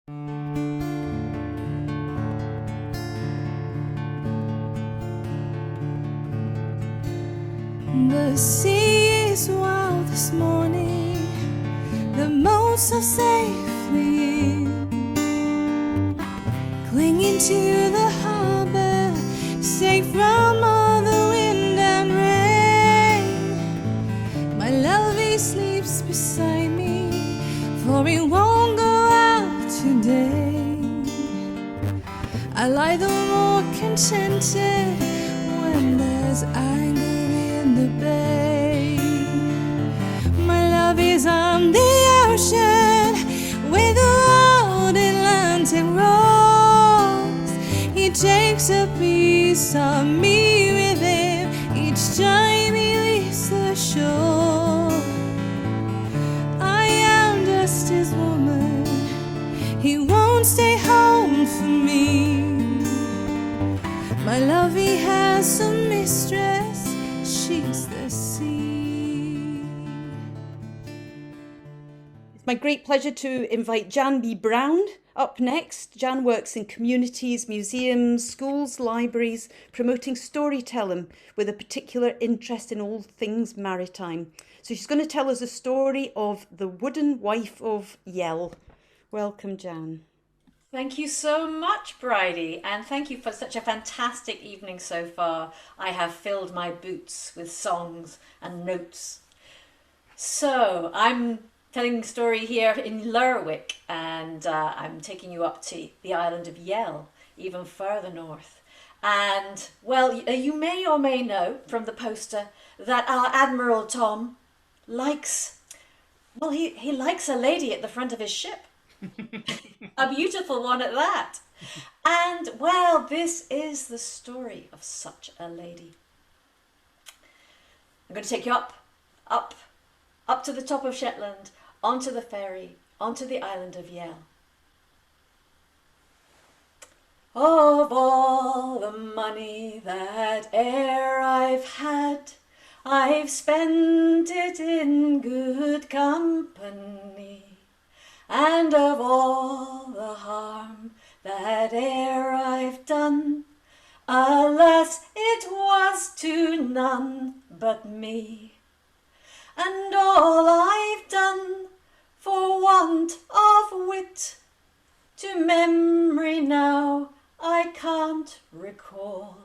The sea is wild this morning, the moats are safely in, clinging to the harbour, safe from all the wind and rain. My lovey sleeps beside me, for he won't go out today. I lie the more contented when there's anger in the bay. My love is on the ocean where the wild Atlantic rolls. He takes a piece of me with him each time he leaves the shore. I am just his woman, he won't stay home for me. My love, he has a mistress, she's the sea. It's my great pleasure to invite Jan Bee Brown up next. Jan works in communities, museums, schools, libraries, promoting storytelling with a particular interest in all things maritime. So she's going to tell us a story of the wooden wife of Yell. Welcome, Jan. Thank you so much, Bridie, and thank you for such a fantastic evening so far. I have filled my boots with songs and notes. So I'm telling a story here in Lerwick, and I'm taking you up to the island of Yell, even further north. And, well, you may or may know from the poster that our Admiral Tom likes, well, he likes a lady at the front of his ship. A beautiful one at that. And, well, this is the story of such a lady. I'm going to take you up to the top of Shetland, onto the ferry, onto the island of Yell. Of all the money that e'er I've had, I've spent it in good company. And of all the harm that e'er I've done, alas, it was to none but me. And all I've done for want of wit, to memory now I can't recall.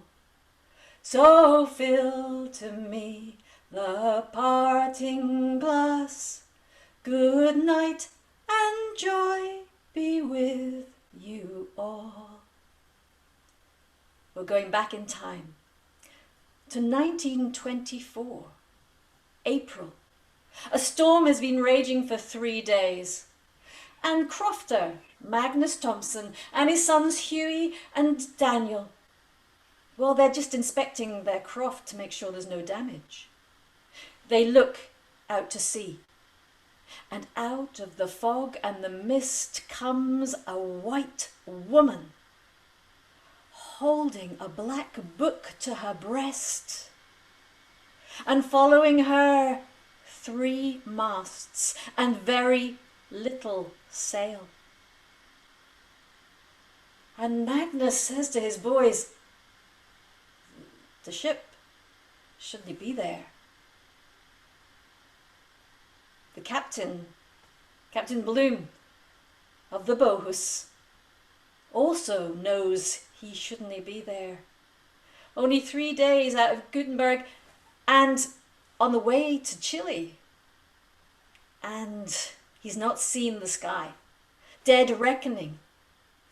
So fill to me the parting glass, good night, and joy be with you all. We're going back in time to 1924, April. A storm has been raging for 3 days, and Crofter, Magnus Thompson, and his sons Hughie and Daniel, well, they're just inspecting their croft to make sure there's no damage. They look out to sea. And out of the fog and the mist comes a white woman, holding a black book to her breast, and following her 3 masts and very little sail. And Magnus says to his boys, the ship shouldn't be there. The captain, Captain Bloom of the Bohus, also knows he shouldn't be there. Only 3 days out of Gutenberg and on the way to Chile. And he's not seen the sky. Dead reckoning.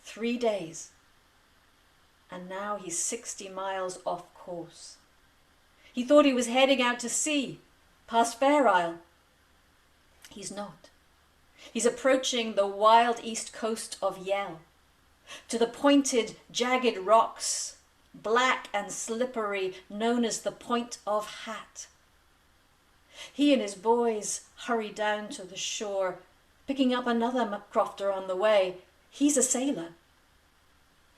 3 days. And now he's 60 miles off course. He thought he was heading out to sea, past Fair Isle. He's not. He's approaching the wild east coast of Yell, to the pointed, jagged rocks, black and slippery, known as the Point of Hat. He and his boys hurry down to the shore, picking up another crofter on the way. He's a sailor.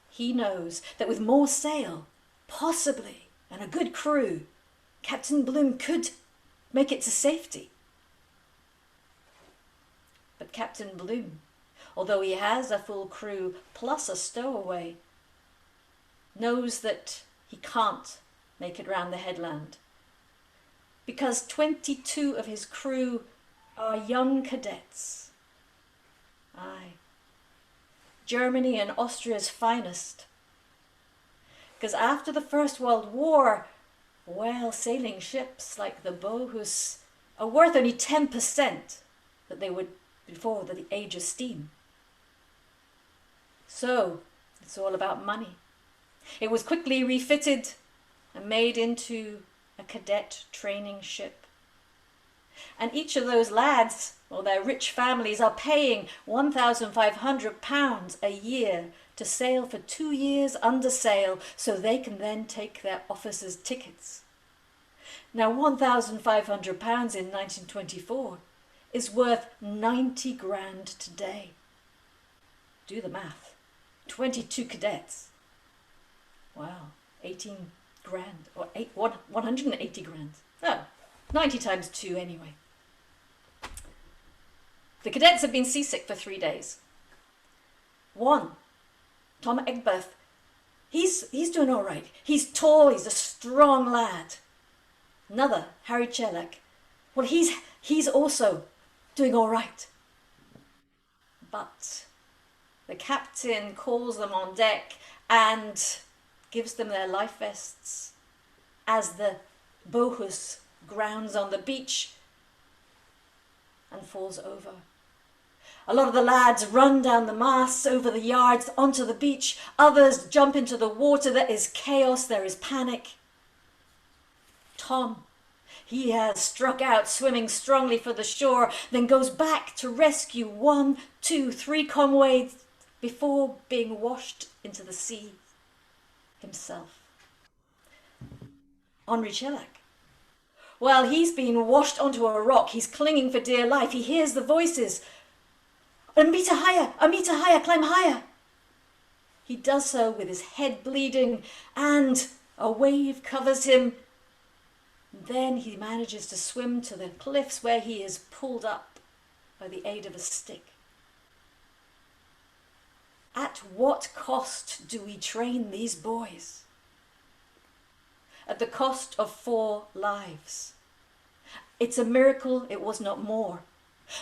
He knows that with more sail, possibly, and a good crew, Captain Bloom could make it to safety. But Captain Bloom although he has a full crew plus a stowaway, knows that he can't make it round the headland because 22 of his crew are young cadets. Aye, Germany and Austria's finest. Because after the First World War, well, sailing ships like the Bohus are worth only 10% that they would before the age of steam. So it's all about money. It was quickly refitted and made into a cadet training ship. And each of those lads, or their rich families, are paying £1,500 a year to sail for 2 years under sail so they can then take their officers' tickets. Now, £1,500 in 1924 is worth 90 grand today. Do the math. 22 cadets. Wow, 18 grand, or 180 grand. Oh, 90 times 2 anyway. The cadets have been seasick for 3 days. One, Tom Egbert, he's doing all right. He's tall, he's a strong lad. Another, Harry Chelak, well, he's also doing all right. But the captain calls them on deck and gives them their life vests as the Bohus grounds on the beach and falls over. A lot of the lads run down the masts, over the yards, onto the beach. Others jump into the water. There is chaos, there is panic. Tom, he has struck out, swimming strongly for the shore, then goes back to rescue 1, 2, 3 comrades before being washed into the sea himself. Henri Chelak, well, he's been washed onto a rock. He's clinging for dear life. He hears the voices. A meter higher, climb higher. He does so with his head bleeding and a wave covers him. Then he manages to swim to the cliffs where he is pulled up by the aid of a stick. At what cost do we train these boys? At the cost of 4 lives. It's a miracle it was not more.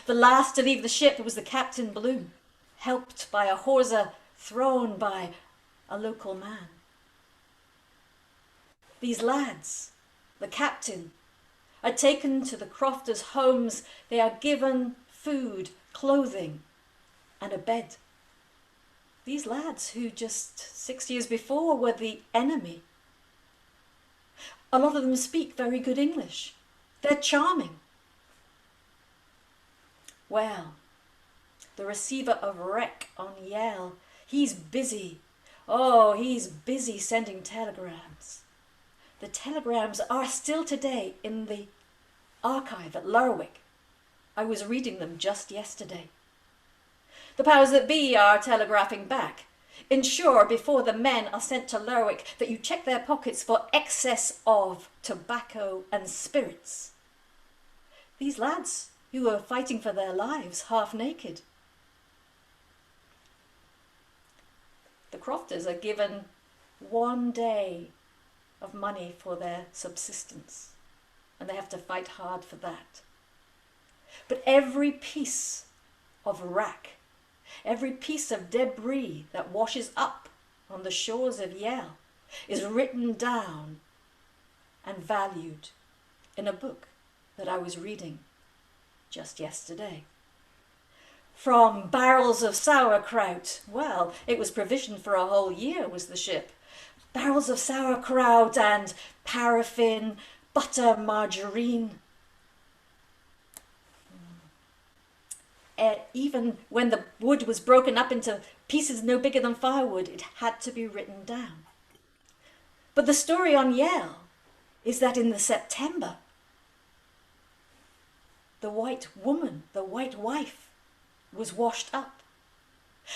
The last to leave the ship was the Captain Bloom, helped by a hawser thrown by a local man. These lads, the captain, are taken to the crofters' homes. They are given food, clothing, and a bed. These lads who just 6 years before were the enemy. A lot of them speak very good English. They're charming. Well, the receiver of wreck on Yale, he's busy. Oh, he's busy sending telegrams. The telegrams are still today in the archive at Lerwick. I was reading them just yesterday. The powers that be are telegraphing back. Ensure before the men are sent to Lerwick that you check their pockets for excess of tobacco and spirits. These lads who are fighting for their lives half naked. The crofters are given 1 day of money for their subsistence, and they have to fight hard for that. But every piece of wrack, every piece of debris that washes up on the shores of Yale is written down and valued in a book that I was reading just yesterday. From barrels of sauerkraut, well, it was provisioned for a whole year, was the ship. Barrels of sauerkraut and paraffin, butter, margarine. Even when the wood was broken up into pieces no bigger than firewood, it had to be written down. But the story on Yale is that in the September, the white woman, the white wife, was washed up.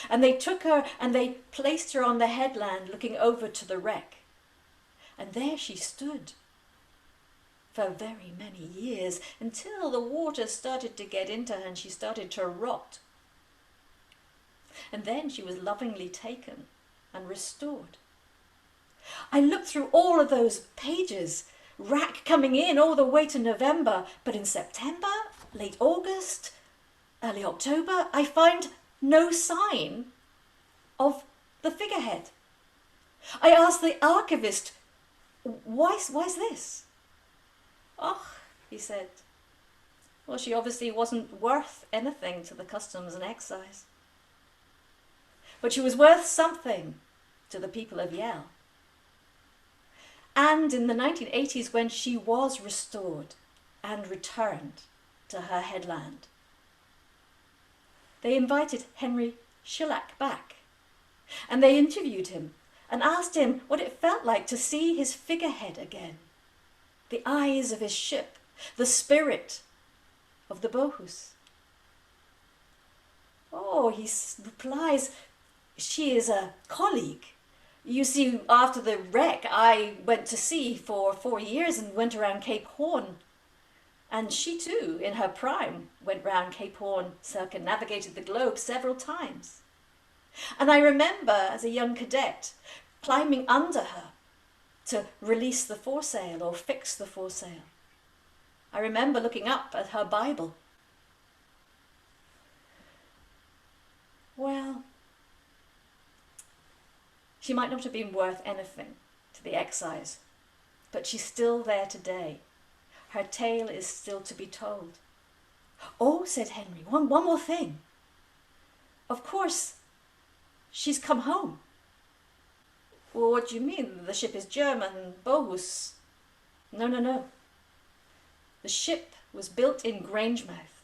And they took her and they placed her on the headland looking over to the wreck. And there she stood for very many years until the water started to get into her and she started to rot. and then she was lovingly taken and restored. I looked through all of those pages, rack coming in all the way to November, but in September, late August, early October, I find no sign of the figurehead. I asked the archivist, why's this? Oh, he said, well, she obviously wasn't worth anything to the customs and excise. But she was worth something to the people of Yell. And in the 1980s, when she was restored and returned to her headland, they invited Henry Shellac back, and they interviewed him and asked him what it felt like to see his figurehead again, the eyes of his ship, the spirit of the Bohus. Oh, he replies, she is a colleague. You see, after the wreck, I went to sea for 4 years and went around Cape Horn. And she too, in her prime, went round Cape Horn, circumnavigated the globe several times. And I remember, as a young cadet, climbing under her to release the foresail or fix the foresail. I remember looking up at her Bible. Well, she might not have been worth anything to the excise, but she's still there today. Her tale is still to be told. Oh, said Henry, one more thing. Of course, she's come home. Well, what do you mean? The ship is German, Bohus. No. The ship was built in Grangemouth.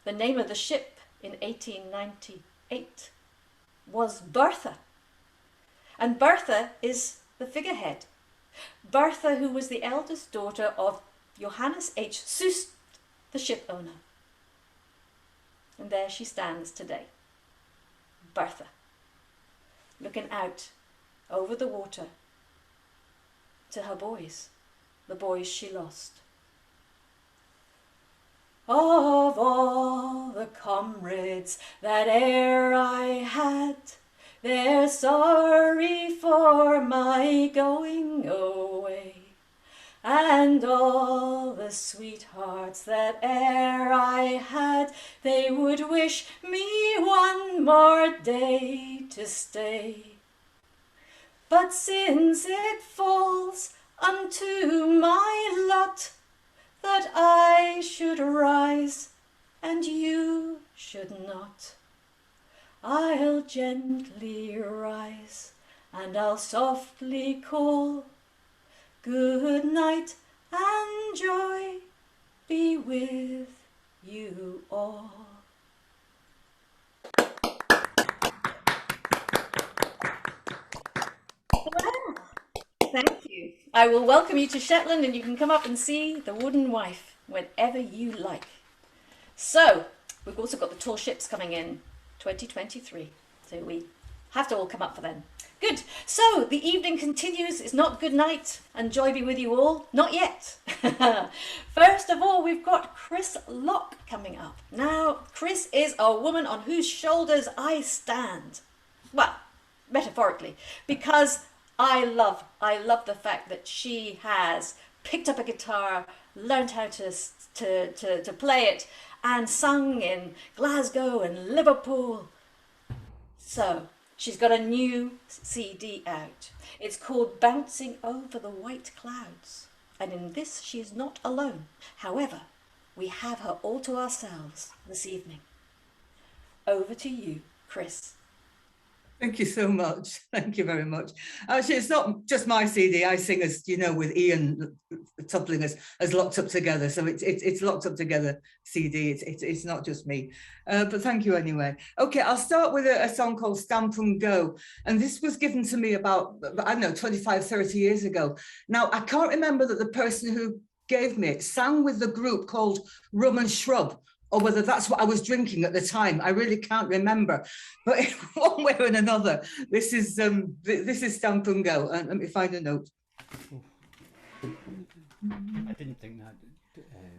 The name of the ship in 1898 was Bertha. And Bertha is the figurehead. Bertha, who was the eldest daughter of Johannes H. Soest, the ship owner. And there she stands today, Bertha, looking out over the water to her boys, the boys she lost. Of all the comrades that e'er I had, they're sorry for my going away, and all the sweethearts that e'er I had, they would wish me one more day to stay. But since it falls unto my lot that I should rise and you should not, I'll gently rise and I'll softly call, good night and joy be with you all. Well, thank you. I will welcome you to Shetland, and you can come up and see the Wooden Wife whenever you like. So, we've also got the tall ships coming in 2023, so we have to all come up for them. Good. So the evening continues. It's not good night and joy be with you all. Not yet. First of all, we've got Chris Locke coming up. Now, Chris is a woman on whose shoulders I stand. Well, metaphorically, because I love the fact that she has picked up a guitar, learned how to play it, and sung in Glasgow and Liverpool. So she's got a new CD out. It's called Bouncing Over the White Clouds. And in this, she is not alone. However, we have her all to ourselves this evening. Over to you, Chris. Thank you so much. Thank you very much. Actually, it's not just my CD. I sing, as you know, with Ian Toppling as Locked Up Together. So it's Locked Up Together CD. It's not just me. But thank you anyway. Okay, I'll start with a song called Stamp and Go. And this was given to me about, I don't know, 25, 30 years ago. Now, I can't remember that the person who gave me it sang with the group called Rum and Shrub, or whether that's what I was drinking at the time. I really can't remember. But in one way or another, this is Stamp and Go. And let me find a note. I didn't think that.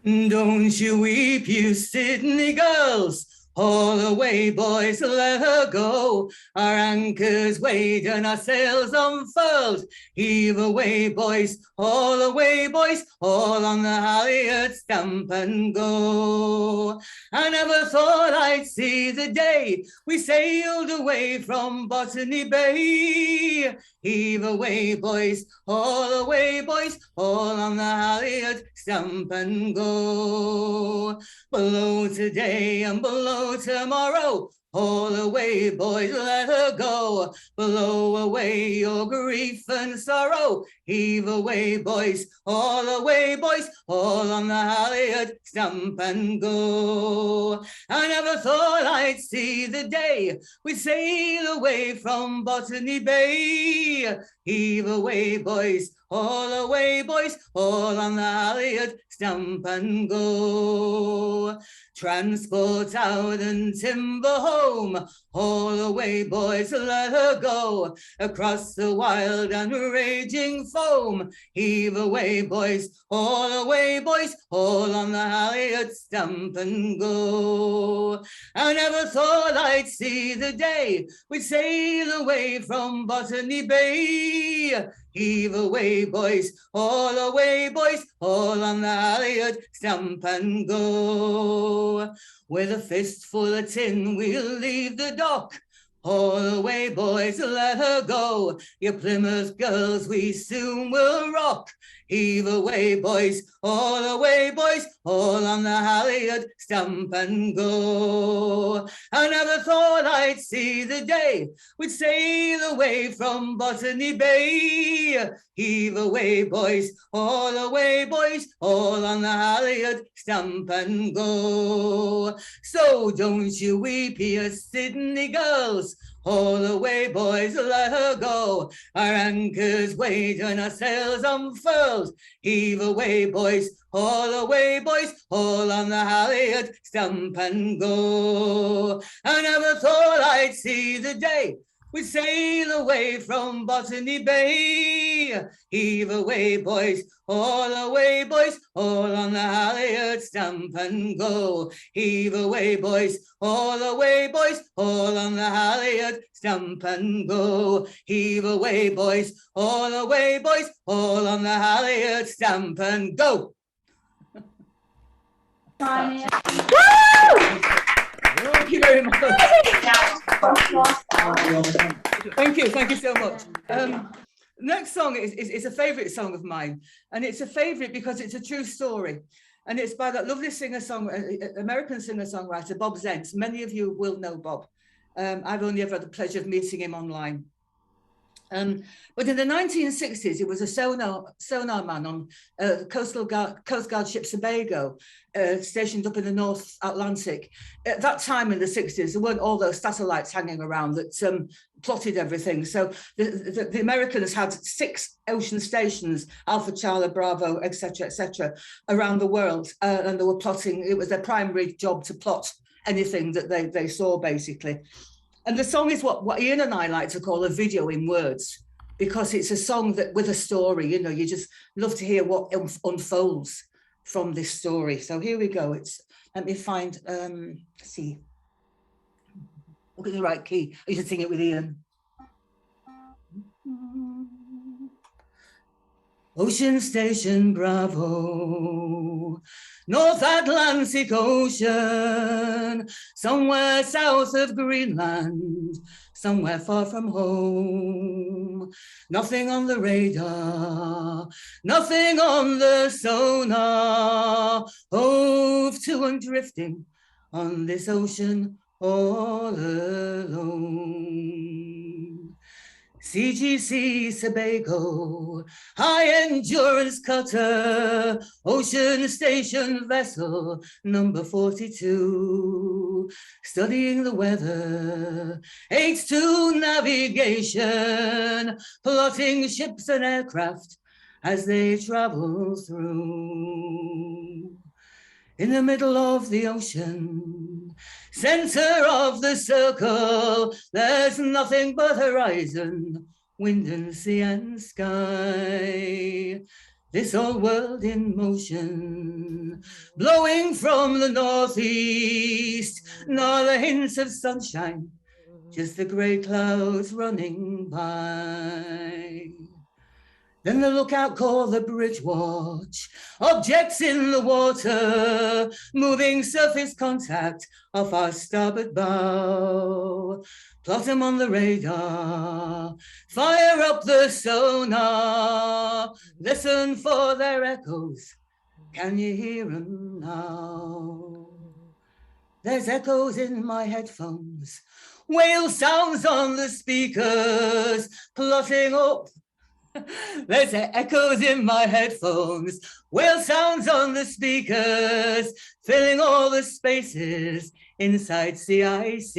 Don't you weep, you Sydney girls. Haul away, boys, let her go. Our anchors weighed and our sails unfurled. Heave away, boys, haul on the halyard, stamp and go. I never thought I'd see the day we sailed away from Botany Bay. Heave away, boys, haul on the halyard, stamp and go. Below today and below tomorrow, haul away, boys, let her go. Blow away your grief and sorrow. Heave away, boys, haul on the halyard, stamp and go. I never thought I'd see the day we sail away from Botany Bay. Heave away, boys, haul on the halyard, stamp and go. Transport out and timber home, haul away, boys, let her go. Across the wild and raging foam, heave away, boys, haul on the halyard, stamp and go. I never thought I'd see the day we'd sail away from Botany Bay. Heave away, boys, haul on the halyard, stamp and go. With a fistful of tin, we'll leave the dock. Haul away, boys, let her go. Your Plymouth girls we soon will rock. Heave away, boys, haul on the halyard, stamp and go. I never thought I'd see the day we'd sail away from Botany Bay. Heave away, boys, haul on the halyard, stamp and go. So don't you weep, you Sydney girls, haul away, boys, let her go. Our anchors weighed and our sails unfurled. Heave away, boys, haul on the halyard, stamp and go. I never thought I'd see the day we sail away from Botany Bay. Heave away, boys, haul on the halyard, stamp and go. Heave away, boys, haul on the halyard, stamp and go. Heave away, boys, haul on the halyard, stamp and go. Thank you very much. Thank you so much. Next song is a favourite song of mine, and it's a favourite because it's a true story, and it's by that lovely American singer-songwriter Bob Zentz. Many of you will know Bob. I've only ever had the pleasure of meeting him online. But in the 1960s, he was a sonar man on Coast Guard ship Sebago, stationed up in the North Atlantic. At that time in the 60s, there weren't all those satellites hanging around that plotted everything. So the Americans had 6 ocean stations, Alpha, Charlie, Bravo, etc., around the world. And they were plotting. It was their primary job to plot anything that they saw, basically. And the song is what Ian and I like to call a video in words, because it's a song that with a story, you know, you just love to hear what unfolds from this story. So here we go. Let me find, see, look at the right key. I should sing it with Ian. Ocean Station Bravo, North Atlantic Ocean, somewhere south of Greenland, somewhere far from home. Nothing on the radar, nothing on the sonar, hove to and drifting on this ocean all alone. CGC Sebago, high endurance cutter, ocean station vessel number 42, studying the weather, H2 navigation, plotting ships and aircraft as they travel through. In the middle of the ocean, center of the circle, there's nothing but horizon, wind and sea and sky. this old world in motion, blowing from the northeast, not a hint of sunshine, just the grey clouds running by. Then the lookout called the bridge watch, objects in the water, moving surface contact off our starboard bow. Plot them on the radar, fire up the sonar, listen for their echoes, can you hear them now? There's echoes in my headphones, whale sounds on the speakers, plotting up. There's echoes in my headphones, whale sounds on the speakers, filling all the spaces inside CIC.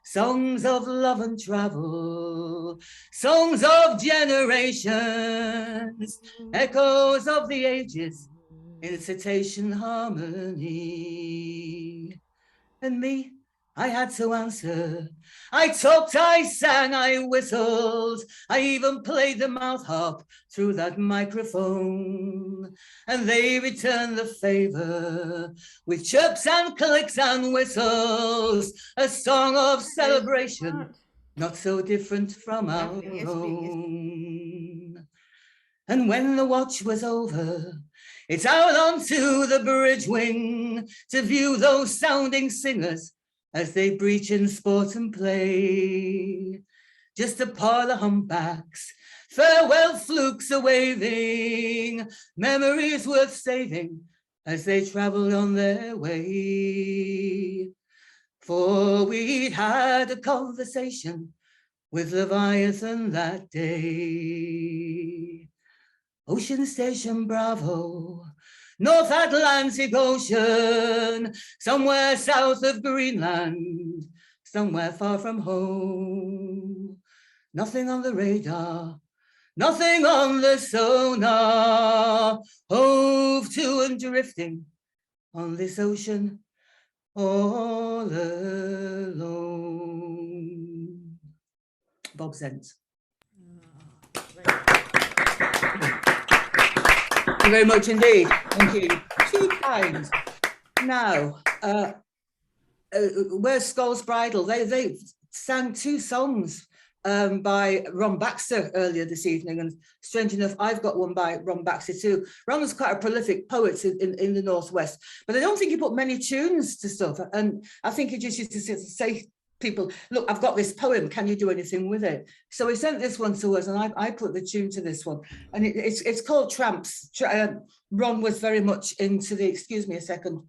Songs of love and travel, songs of generations, echoes of the ages in cetacean harmony. And me, I had to answer. I talked, I sang, I whistled. I even played the mouth harp through that microphone. And they returned the favor with chirps and clicks and whistles. A song of celebration, not so different from our own. And when the watch was over, it's out onto the bridge wing to view those sounding singers as they breach in sport and play. Just a pile of humpbacks, farewell flukes are waving, memories worth saving as they travel on their way. For we'd had a conversation with Leviathan that day. Ocean Station Bravo, North Atlantic Ocean, somewhere south of Greenland, somewhere far from home. Nothing on the radar, nothing on the sonar, hove to and drifting on this ocean all alone. Bob Zent. Thank you very much indeed. Thank you. Too kind. Now, where's Skull's Bridle? They sang two songs by Ron Baxter earlier this evening, and strange enough, I've got one by Ron Baxter too. Ron was quite a prolific poet in the Northwest, but I don't think he put many tunes to stuff, and I think he just used to say people, look, I've got this poem, can you do anything with it? So he sent this one to us, and I put the tune to this one, and it's called Tramps. Ron was very much into the, excuse me a second,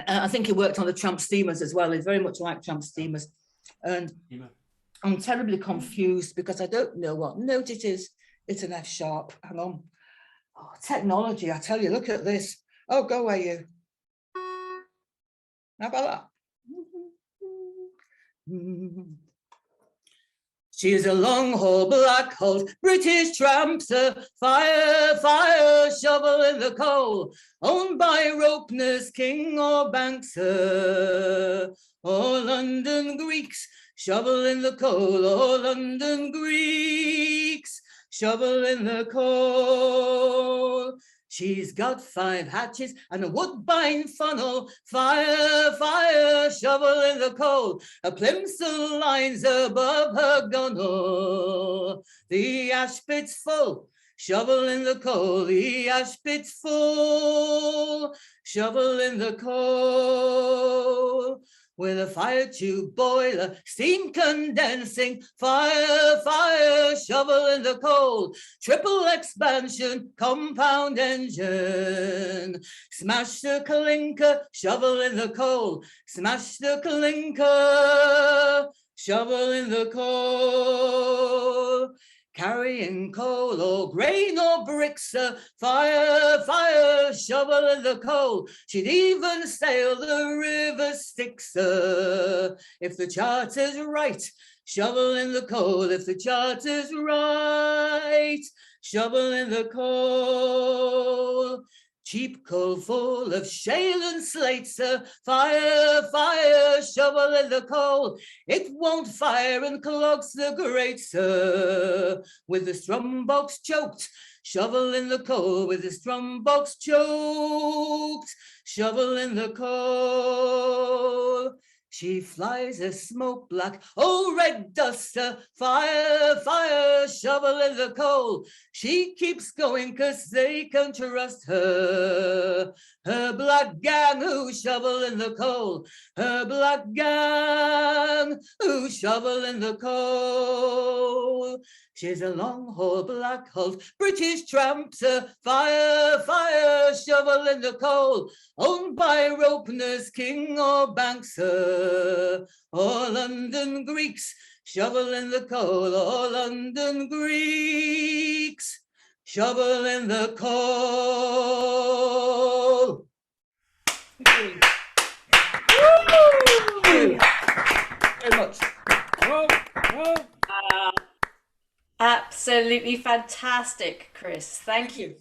I think he worked on the Tramp steamers as well. He's very much like Tramp steamers, and I'm terribly confused because I don't know what note it is. It's an F sharp, hang on. Oh, technology, I tell you, look at this. Oh, go away you. How about that? She's a long-haul, black-hauled British tramper, fire, shovel in the coal, owned by Ropeness, King or Bankser, or London Greeks, shovel in the coal, or London Greeks, shovel in the coal. She's got 5 hatches and a woodbine funnel, fire, shovel in the coal, a plimsoll lines above her gunwale. The ash pit's full, shovel in the coal, the ash pit's full, shovel in the coal. With a fire tube boiler, steam condensing, fire, shovel in the coal, triple expansion, compound engine, smash the clinker, shovel in the coal, smash the clinker, shovel in the coal. Carrying coal or grain or bricks, fire, shovel in the coal. She'd even sail the river Styx, if the charter's right, shovel in the coal. If the charter's right, shovel in the coal. cheap coal full of shale and slate, sir. Fire, fire, shovel in the coal. It won't fire and clogs the grate, sir. With the strum box choked, shovel in the coal. With the strum box choked, shovel in the coal. She flies a smoke black, oh red duster, fire, fire, shovel in the coal. She keeps going 'cause they can trust her. Her black gang who shovel in the coal. Her black gang who shovel in the coal. She's a long haul black hulled British tramp, sir. Fire, fire, shovel in the coal. Owned by Ropeners, King or Bankser, or London Greeks, shovel in the coal, or London Greeks, shovel in the coal. Thank you very much. Absolutely fantastic, Chris. Thank you.